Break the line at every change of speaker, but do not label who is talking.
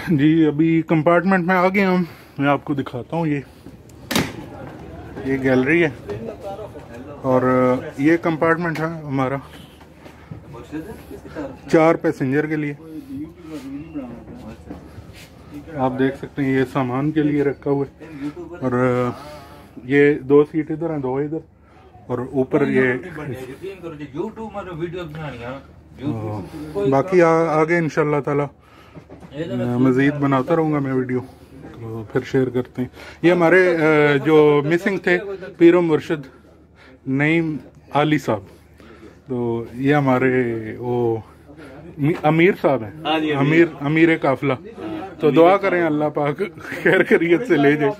जी अभी कंपार्टमेंट में आ गए हम। मैं आपको दिखाता हूँ, ये गैलरी है और ये कंपार्टमेंट है हमारा 4 पैसेंजर के लिए। आप देख सकते हैं ये सामान के लिए रखा हुआ है और ये 2 सीट इधर हैं, 2 इधर और ऊपर ये बाकी आगे इंशाल्लाह ताला मज़ीद बनाता रहूँगा मैं वीडियो, तो फिर शेयर करते हैं। ये हमारे जो मिसिंग थे पीरो मुर्शिद नईम आली साहब, तो ये हमारे वो अमीर साहब हैं, अमीर काफिला। तो दुआ करें अल्लाह पाक खैर खैरियत से ले जाए।